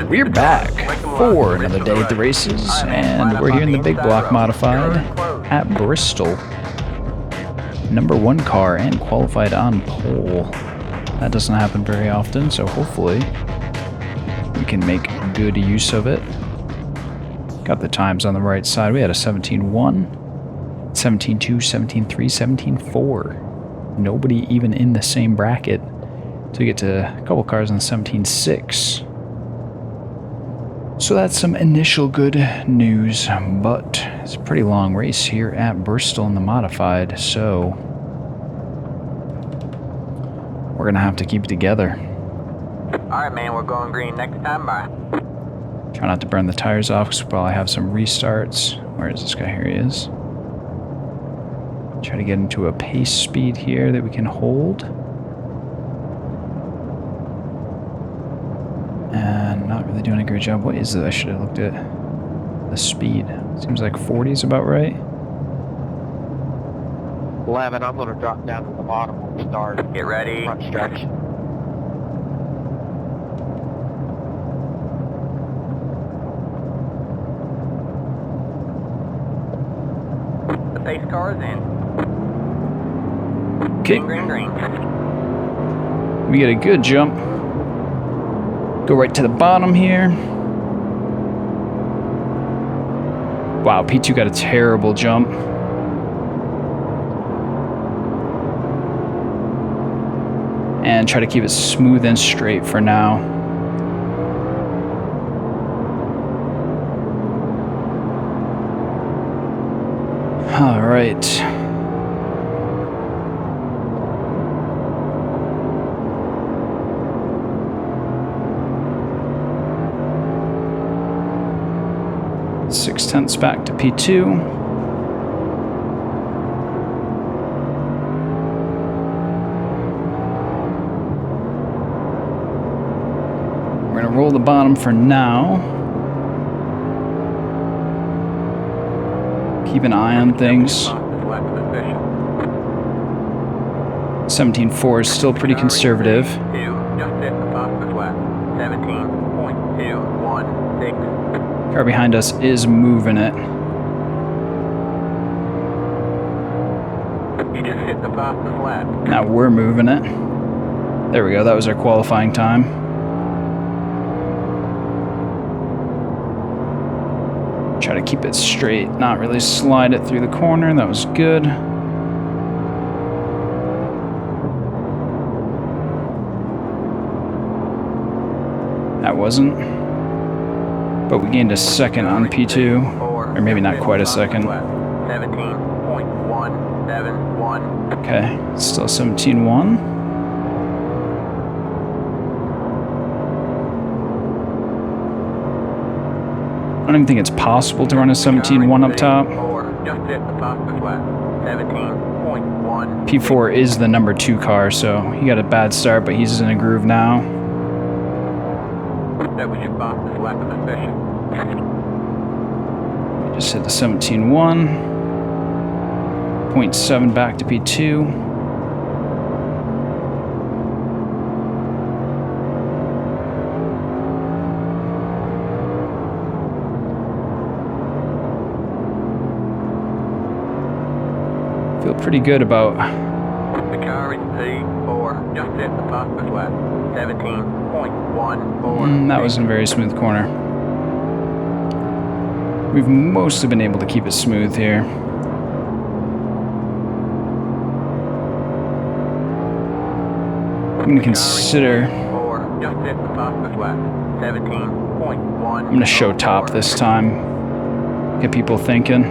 We're back for another day at the races, and we're here in the big block modified at Bristol. #1 car and qualified on pole. That doesn't happen very often, so hopefully we can make good use of it. Got the times on the right side. We had a 17.1, 17.2, 17.3, 17.4. Nobody even in the same bracket. So we get to a couple cars on the 17.6. So that's some initial good news, but it's a pretty long race here at Bristol in the modified, so we're gonna have to keep it together. Alright man, we're going green next time, bye. Try not to burn the tires off because we'll probably have some restarts. Where is this guy? Here he is. Try to get into a pace speed here that we can hold. And not really doing a great job. What is it? I should have looked at the speed. Seems like 40 is about right. 11, I'm going to drop down to the bottom when we start. Get ready. Front stretch. The pace car is in. Okay. Green, green, green. We get a good jump. Go right to the bottom here. Wow, P2 got a terrible jump. And try to keep it smooth and straight for now. All right. Six-tenths back to P2. We're gonna roll the bottom for now. Keep an eye on things. 17.4 is still pretty conservative. 17.216. Car behind us is moving it. You just hit the fastest lap. Now we're moving it. There we go, that was our qualifying time. Try to keep it straight, not really slide it through the corner. That was good. That wasn't. But we gained a second on P2. Or maybe not quite a second. 17.171. Okay, still 17.1. I don't even think it's possible to run a 17.1 up top. P4 is the #2 car, so he got a bad start, but he's in a groove now. That was your fastest lap of the session. Just hit the 17.1. 0.7 back to P2. Feel pretty good about. The car is P4. Just hit the fastest lap. 17.14. That wasn't a very smooth corner. We've mostly been able to keep it smooth here. I'm going to consider. Just hit the fastest lap. 17.1. I'm going to show top this time. Get people thinking.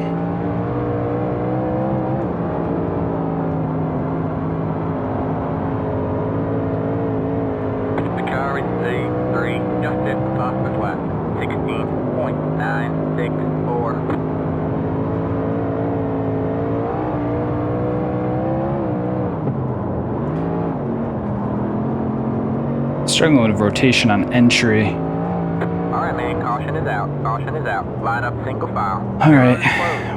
The car is P3. Just hit the fastest lap. 16.964. Struggling with rotation on entry. Alright man, caution is out. Caution is out. Line up single file. Alright.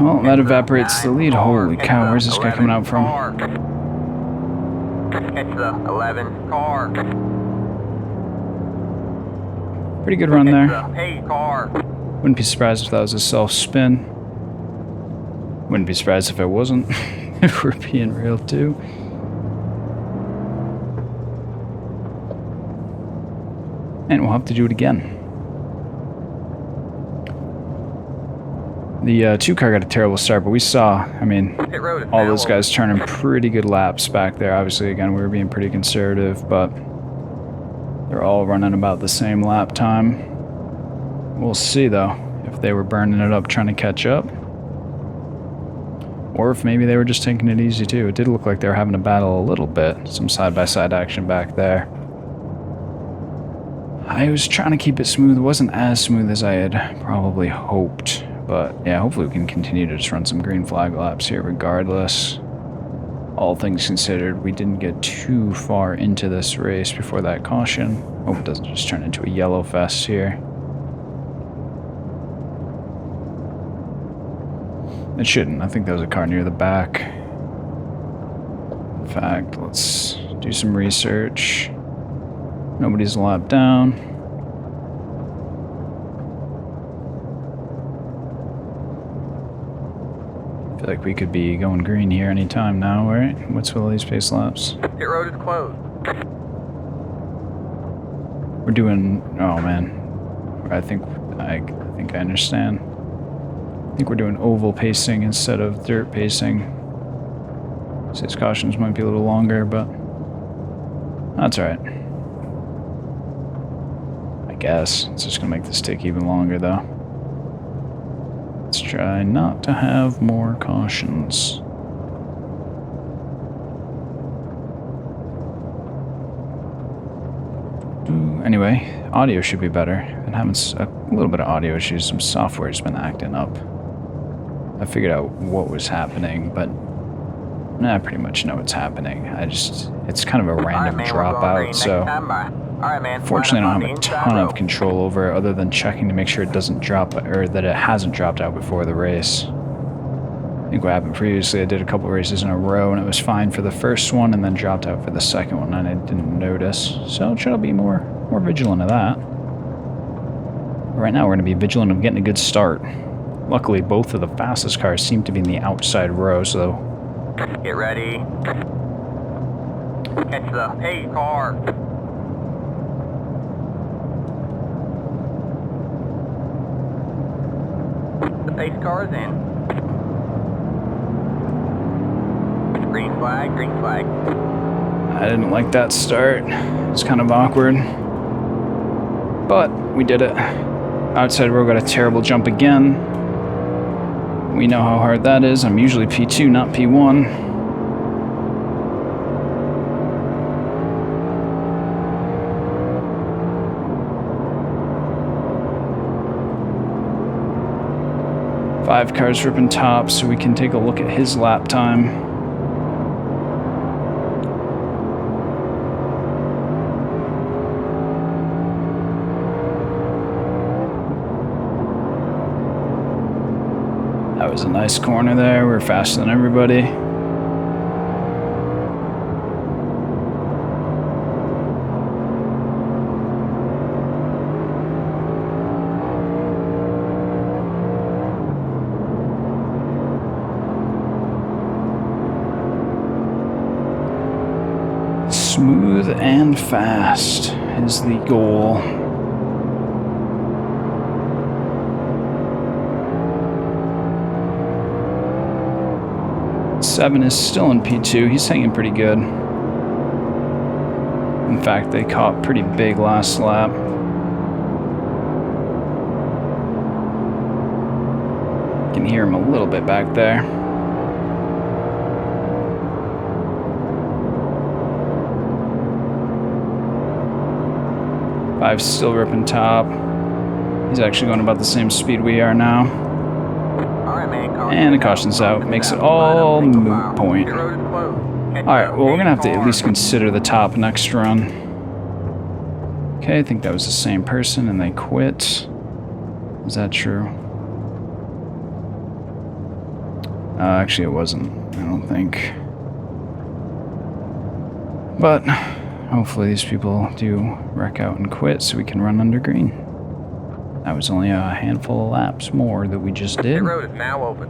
Well, that evaporates the lead. Holy cow, where's this guy coming out from? It's the 11 car. Pretty good run there. Hey, car. Wouldn't be surprised if that was a self-spin. Wouldn't be surprised if it wasn't, if we're being real too. And we'll have to do it again. The 2-car got a terrible start, but we saw, I mean, all those guys turning pretty good laps back there. Obviously, again, we were being pretty conservative, but they're all running about the same lap time. We'll see, though, if they were burning it up trying to catch up. Or if maybe they were just taking it easy, too. It did look like they were having a battle a little bit. Some side-by-side action back there. I was trying to keep it smooth. It wasn't as smooth as I had probably hoped. But yeah, hopefully we can continue to just run some green flag laps here regardless. All things considered, we didn't get too far into this race before that caution. Hope it doesn't just turn into a yellow fest here. It shouldn't. I think there was a car near the back. In fact, let's do some research. Nobody's a lap down. I feel like we could be going green here anytime now, right? What's with all these pace laps? Pit road is closed. We're doing... Oh, man. I think I understand. I think we're doing oval pacing instead of dirt pacing. So these cautions might be a little longer, but... That's alright. I guess. It's just gonna make this take even longer, though. Let's try not to have more cautions. Anyway, audio should be better. Been having a little bit of audio issues. Some software's been acting up. I figured out what was happening, but I pretty much know what's happening. It's kind of a random dropout, so fortunately I don't have a ton of control over it other than checking to make sure it doesn't drop, or that it hasn't dropped out before the race. I think what happened previously, I did a couple races in a row and it was fine for the first one and then dropped out for the second one and I didn't notice. So I'll try to be more vigilant of that. Right now we're going to be vigilant of getting a good start. Luckily both of the fastest cars seem to be in the outside row, so... Get ready. Catch the hey car. The pace car is in. Green flag, green flag. I didn't like that start. It's kind of awkward. But we did it. Outside row got a terrible jump again. We know how hard that is. I'm usually P2, not P1. Five cars ripping top, so we can take a look at his lap time. That was a nice corner there. We're faster than everybody. Smooth and fast is the goal. Seven is still in P2. He's hanging pretty good. In fact, they caught pretty big last lap. Can hear him a little bit back there. Five's still ripping top. He's actually going about the same speed we are now. And the caution's out. Makes it all moot point. Alright, well we're going to have to at least consider the top next run. Okay, I think that was the same person and they quit. Is that true? Actually it wasn't, I don't think. But hopefully these people do wreck out and quit so we can run under green. That was only a handful of laps more that we just did. Pit road is now open.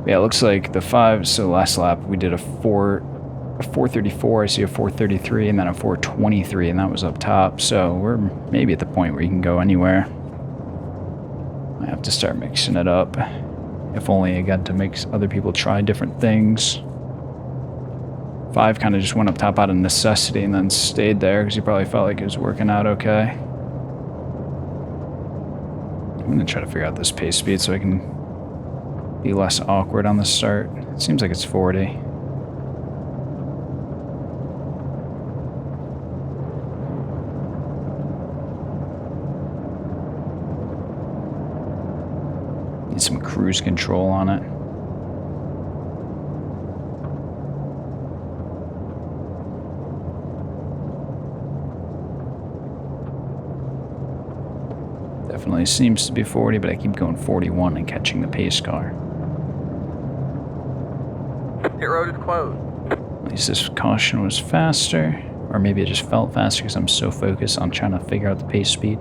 Yeah, it looks like the 5, so last lap we did a 434, I see a 433, and then a 423, and that was up top, so we're maybe at the point where you can go anywhere. I have to start mixing it up. If only, again, to make other people try different things. 5 kind of just went up top out of necessity and then stayed there because he probably felt like it was working out okay. I'm going to try to figure out this pace speed so I can be less awkward on the start. It seems like it's 40. Need some cruise control on it. Definitely seems to be 40, but I keep going 41 and catching the pace car. Pit road is closed. At least this caution was faster, or maybe it just felt faster because I'm so focused on trying to figure out the pace speed.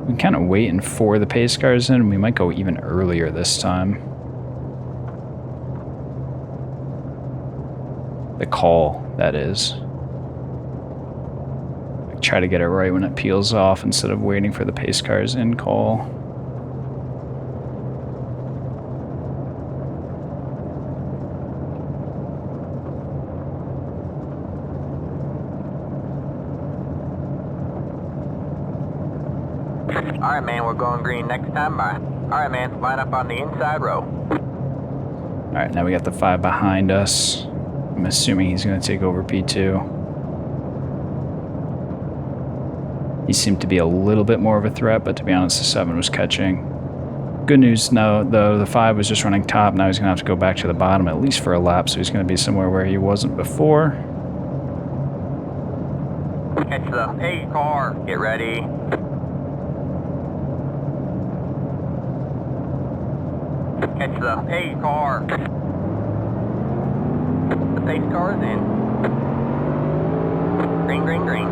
I'm kind of waiting for the pace cars in. We might go even earlier this time. The call, that is. I try to get it right when it peels off instead of waiting for the pace cars in call. Alright, man, we're going green next time by. Alright, man, line up on the inside row. Alright, now we got the 5 behind us. I'm assuming he's going to take over P2. He seemed to be a little bit more of a threat, but to be honest, the 7 was catching. Good news, no, though, the 5 was just running top. Now he's going to have to go back to the bottom, at least for a lap, so he's going to be somewhere where he wasn't before. Catch the pace car. Get ready. Catch the pace car. The pace car is in. Green, green, green.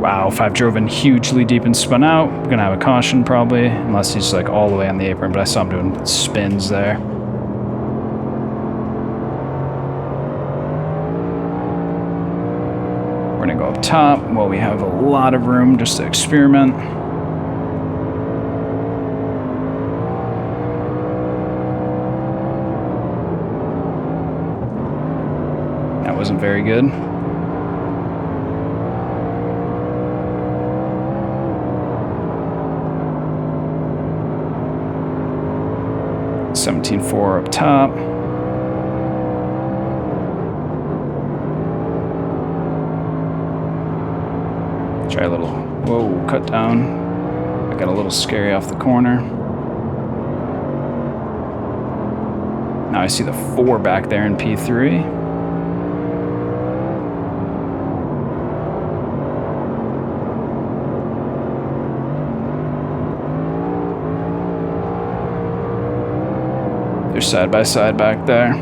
Wow, 5 drove in hugely deep and spun out. We're going to have a caution probably, unless he's like all the way on the apron, but I saw him doing spins there. We're going to go up top while we have a lot of room just to experiment. That wasn't very good. $17.4 up top. Try a little, whoa, cut down. I got a little scary off the corner. Now I see the 4 back there in P3. They're side by side back there.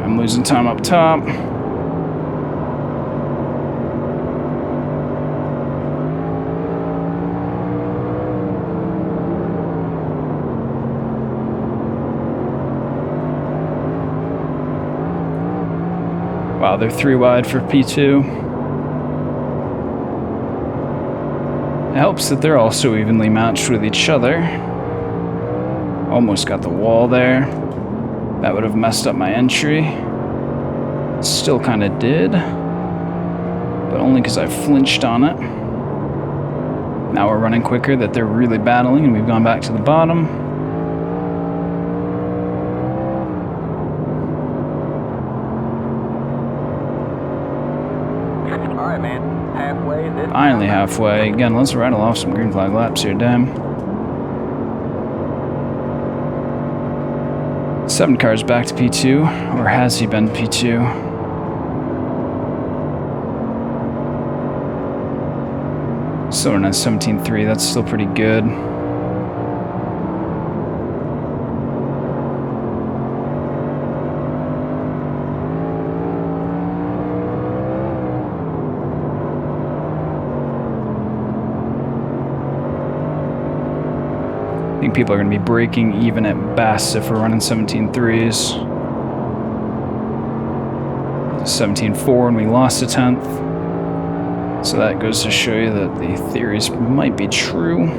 I'm losing time up top. Wow, they're 3 wide for P2. It helps that they're also evenly matched with each other. Almost got the wall there. That would have messed up my entry. Still kind of did, but only because I flinched on it. Now we're running quicker, that they're really battling, and we've gone back to the bottom. Alright, man. Halfway this Finally halfway. Again, let's rattle off some green flag laps here, damn. 7 cars back to P2, or has he been P2? Still running 17.3, that's still pretty good. I think people are going to be breaking even at best if we're running 17.3s. 17.4 and we lost a 10th. So that goes to show you that the theories might be true.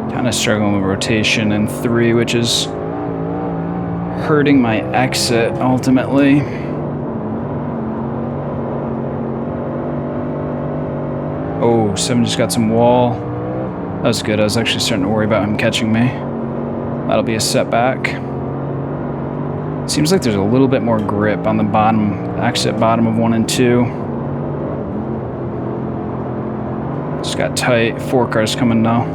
Kind of struggling with rotation in 3, which is hurting my exit ultimately. Oh, 7 just got some wall. That was good. I was actually starting to worry about him catching me. That'll be a setback. Seems like there's a little bit more grip on the bottom, exit bottom of 1 and 2. Just got tight. 4 cars coming now.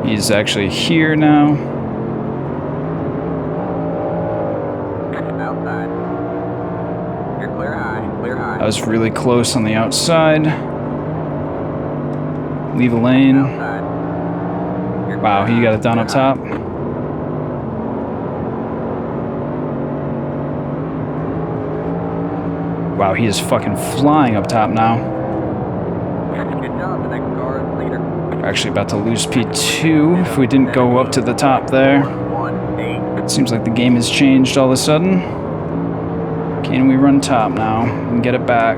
He's actually here now. Outside. You're clear high, clear high. I was really close on the outside. Leave a lane. Outside. You're Wow, clear he got high, it down clear up top. Wow, he is fucking flying up top now. high. Good job, the next car is leader. We're actually about to lose P2 if we didn't go up to the top there. 1-8. Seems like the game has changed all of a sudden. Can we run top now and get it back?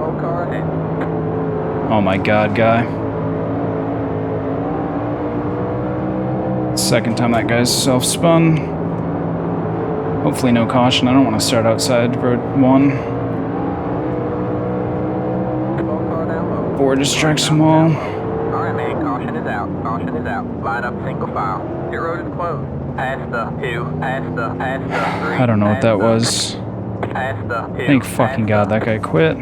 Oh, car ahead. Oh my god, guy. Second time that guy's self-spun. Hopefully no caution. I don't want to start outside road 1. Oh, car down low. 4 distracts them all. Alright, man, caution is out. Caution is out. Line up single file. Pit road is closed. Past the 2, past the 3. I don't know what that was. Past the 2. Thank fucking god that guy quit.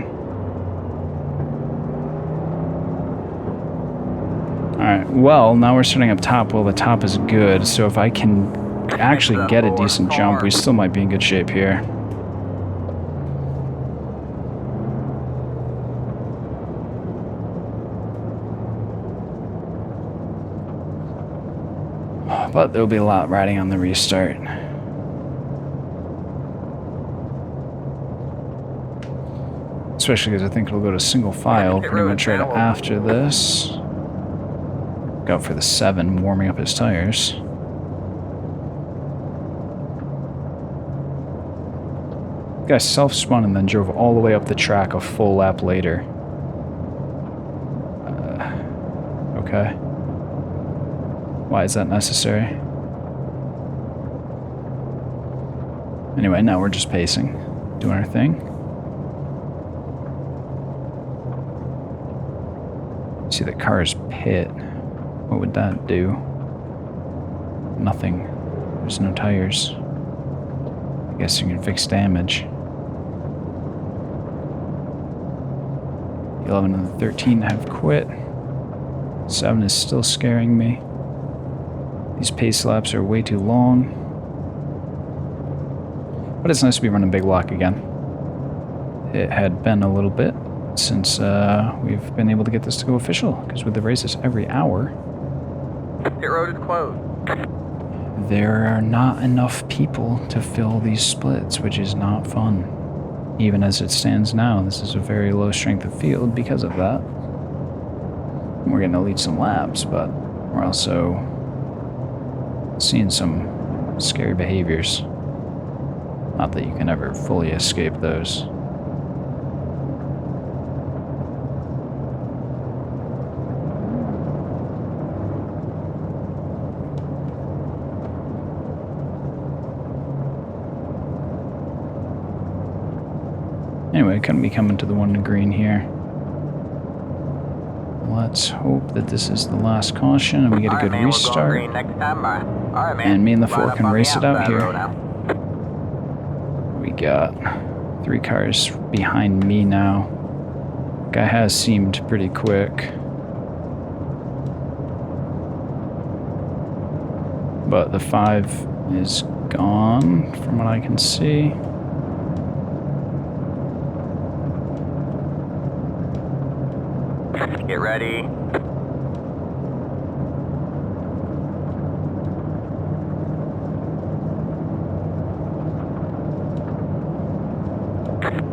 Alright, well, now we're starting up top. Well, the top is good, so if I can actually get a decent jump, we still might be in good shape here. But there'll be a lot riding on the restart. Especially because I think it'll go to single file pretty much right after this. Go for the 7, warming up his tires. The guy self-spun and then drove all the way up the track a full lap later. Okay. Why is that necessary? Anyway, now we're just pacing, doing our thing. See, the car's pit. What would that do? Nothing. There's no tires. I guess you can fix damage. 11 and the 13 have quit. 7 is still scaring me. These pace laps are way too long. But it's nice to be running big lock again. It had been a little bit since we've been able to get this to go official, because with the races every hour, Pit road is closed. there are not enough people to fill these splits, which is not fun. Even as it stands now, this is a very low strength of field because of that. We're getting to lead some laps, but we're also seeing some scary behaviors. Not that you can ever fully escape those. Anyway, couldn't be coming to the one in green here. Let's hope that this is the last caution and we get a good restart. And me and the 4 can race it out here. We got 3 cars behind me now. Guy has seemed pretty quick. But the 5 is gone from what I can see. Get ready.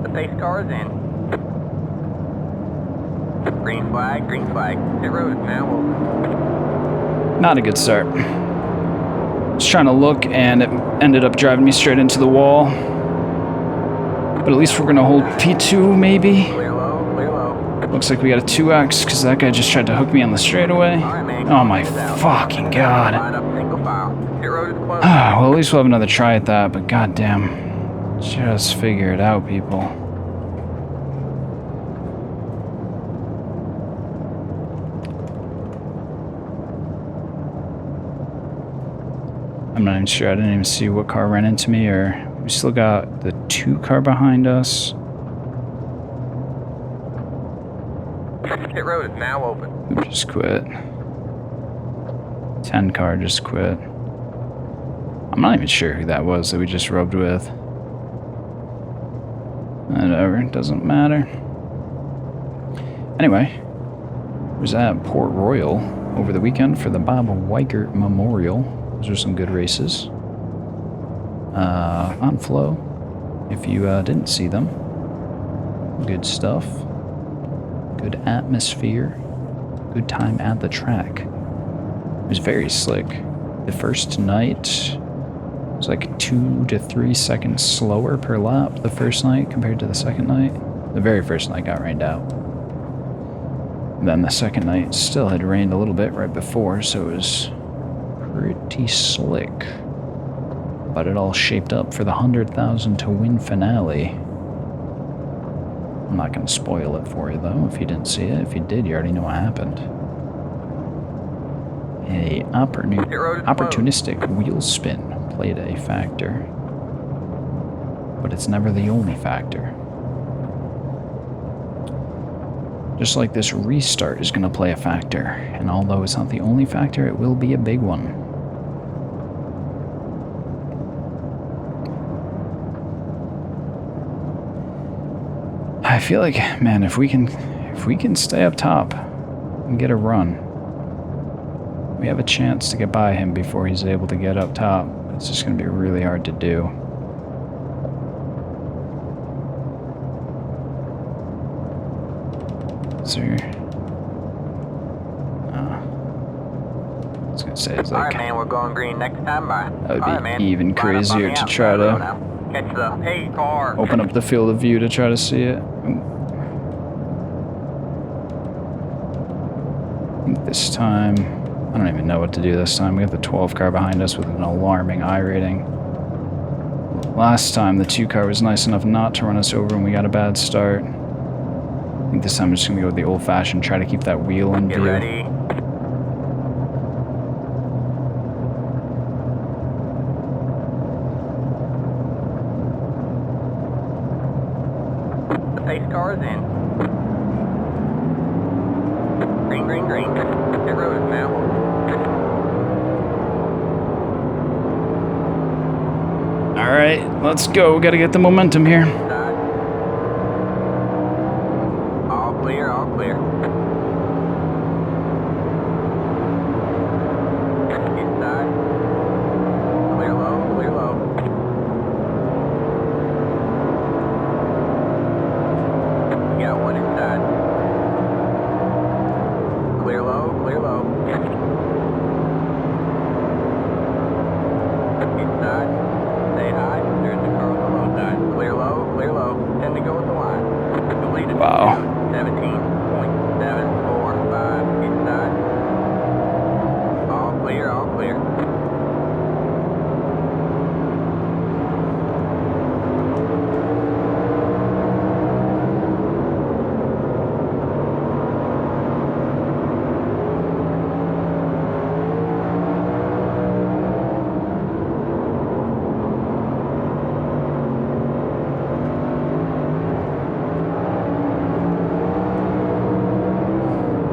The pace car is in. Green flag, green flag. Pit road is now open. Not a good start. Just trying to look and it ended up driving me straight into the wall. But at least we're gonna hold P2 maybe. Clear low, clear low. Looks like we got a 2X because that guy just tried to hook me on the straightaway. Oh my fucking god. Line up single file. Pit road is closed. Well, at least we'll have another try at that, but goddamn. Just figure it out, people. I'm not even sure. I didn't even see what car ran into me, or we still got the 2 car behind us. Pit road is now open. Who just quit? 10 car just quit. I'm not even sure who that was that we just rubbed with. Whatever, it doesn't matter. Anyway, was at Port Royal over the weekend for the Bob Weigert Memorial. Those are some good races. On Flow, if you didn't see them. Good stuff. Good atmosphere. Good time at the track. It was very slick. The first night was like 2 to 3 seconds slower per lap the first night compared to the second night. The very first night got rained out. Then the second night still had rained a little bit right before, so it was pretty slick. But it all shaped up for the 100,000 to win finale. I'm not going to spoil it for you though, if you didn't see it. If you did, you already know what happened. A opportunistic wheel spin played a factor. But it's never the only factor. Just like this restart is going to play a factor, and although it's not the only factor, it will be a big one. I feel like, man, if we can stay up top and get a run, we have a chance to get by him before he's able to get up top. It's just going to be really hard to do. So, I was gonna say, it's like, Alright, man, we're going green next time by. That would be even crazier to try to catch the pace car. open up the field of view to try to see it. I think this time, I don't even know what to do this time. We got the 12 car behind us with an alarming I rating. Last time, the 2 car was nice enough not to run us over when we got a bad start. I think this time I'm just going to go with the old-fashioned, try to keep that wheel in view. Get ready. The pace car is in. Green, green, green. Pit road is now open. All right, let's go. We got to get the momentum here. All clear, all clear. Inside. Clear low, clear low. We got one inside. Clear low, clear low. Inside. Stay high. There's the car on the Wow. 17.745 inside. All clear, all clear.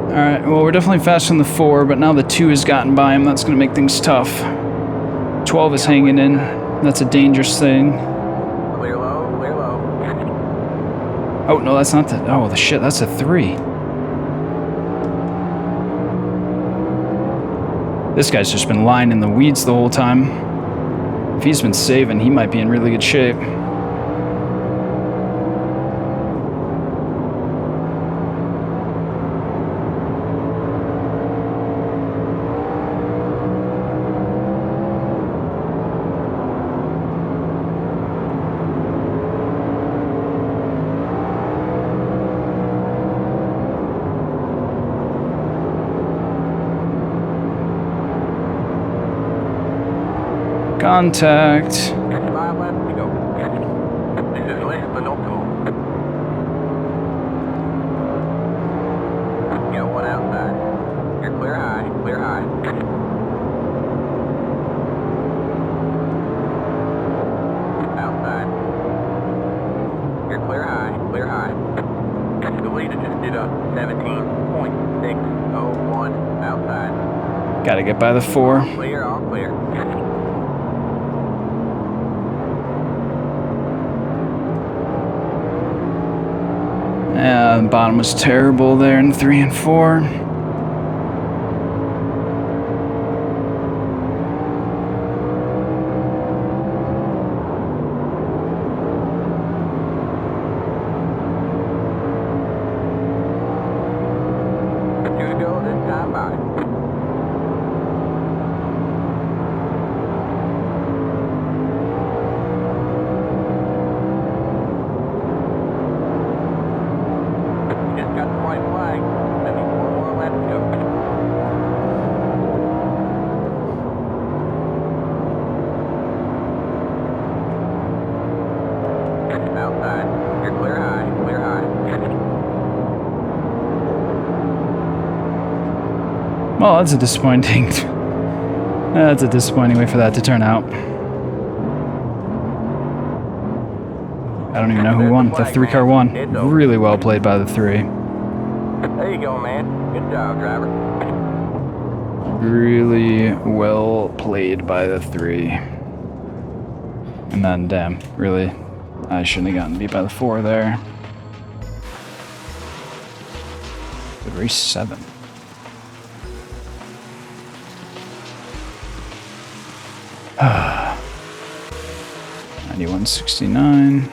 Alright, well, we're definitely faster than the 4, but now the 2 has gotten by him. That's going to make things tough. 12 is hanging in. That's a dangerous thing. Clear low, clear low. Oh, no, that's not the... Oh, the shit, that's a 3. This guy's just been lying in the weeds the whole time. If he's been saving, he might be in really good shape. Contact. 5 left to go. This is less than optimal. Got one outside. You're clear high, clear high. Outside. You're clear high, clear high. The leader just did a 17.601 outside. Gotta get by the 4. Clear, all clear. Yeah, the bottom was terrible there in 3 and 4. Two to go this time by. Just got the white flag. That means one more left to go. Outside. You're clear high, clear high. Well, that's a disappointing... That's a disappointing way for that to turn out. I don't even know who won. The 3-car won. Really well played by the 3. There you go, man. Good job, driver. Really well played by the 3. And then, damn, really, I shouldn't have gotten beat by the 4 there. Good race 7. Ah. 91.69.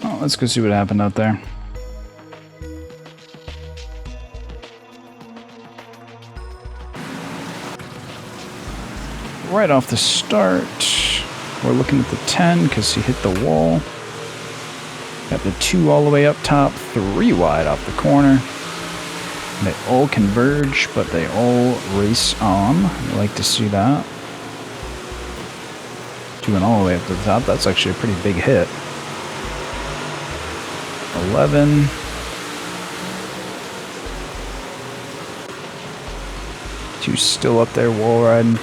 Oh, let's go see what happened out there. Right off the start, we're looking at the 10 because he hit the wall. Got the 2 all the way up top, 3 wide off the corner. They all converge, but they all race on. I like to see that. 2 and all the way up to the top. That's actually a pretty big hit. 11. Two still up there wall riding.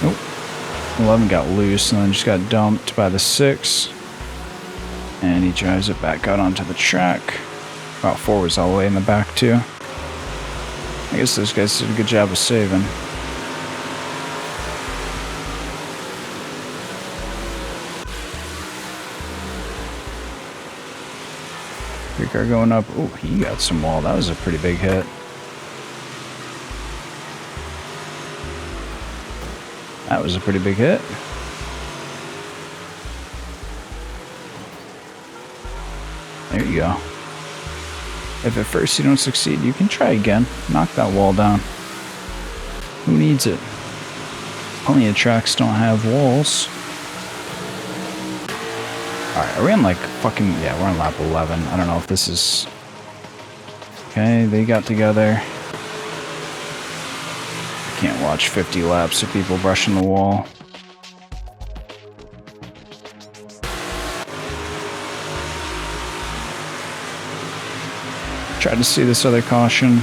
Nope. 11 got loose and then just got dumped by the 6. And he drives it back out onto the track. About 4 was all the way in the back too. I guess those guys did a good job of saving. Big car going up. Oh, he got some wall. That was a pretty big hit. That was a pretty big hit. There you go. If at first you don't succeed, you can try again. Knock that wall down. Who needs it? Plenty of tracks don't have walls. Alright, are we on like fucking... Yeah, we're on lap 11. I don't know if this is... Okay, they got together. I can't watch 50 laps of people brushing the wall. Try to see this other caution.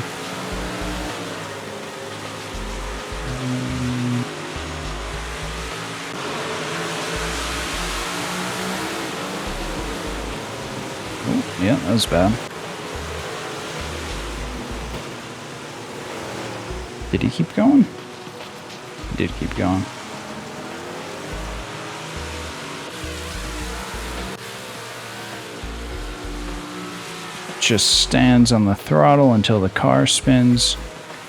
Oh, yeah, that was bad. Did he keep going? He did keep going. Just stands on the throttle until the car spins,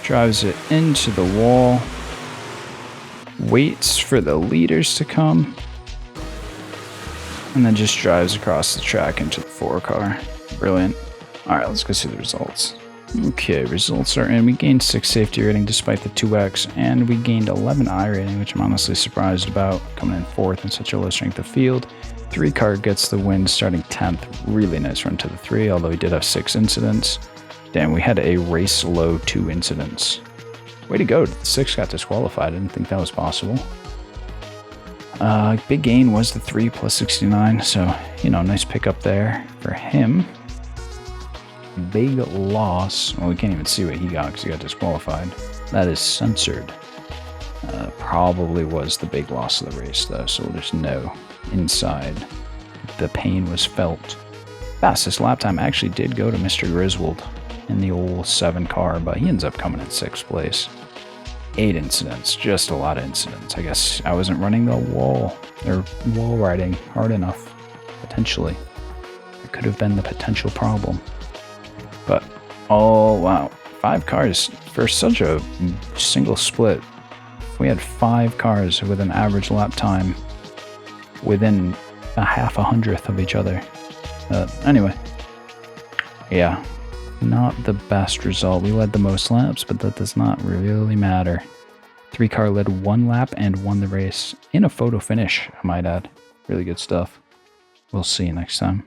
drives it into the wall, waits for the leaders to come, and then just drives across the track into the 4 car. Brilliant. Alright, let's go see the results. Okay, results are in. We gained 6 safety rating despite the 2x, and we gained 11 I rating, which I'm honestly surprised about, coming in 4th in such a low strength of field. 3 car gets the win, starting 10th. Really nice run to the 3, although he did have 6 incidents. Damn, we had a race low 2 incidents. Way to go. The 6 got disqualified. I didn't think that was possible. Big gain was the 3 plus 69, so, you know, nice pickup there for him. Big loss. Well, we can't even see what he got because he got disqualified. That is censored. Probably was the big loss of the race, though, so we'll just know inside the pain was felt. Fastest lap time actually did go to Mr. Griswold in the old 7 car, but he ends up coming in 6th place. 8 incidents, just a lot of incidents. I guess I wasn't running the wall, or wall riding hard enough, potentially. It could have been the potential problem. But, oh wow, 5 cars for such a single split. If we had 5 cars with an average lap time within a half a hundredth of each other. Anyway, yeah, not the best result. We led the most laps, but that does not really matter. 3 car led 1 lap and won the race in a photo finish, I might add. Really good stuff. We'll see you next time.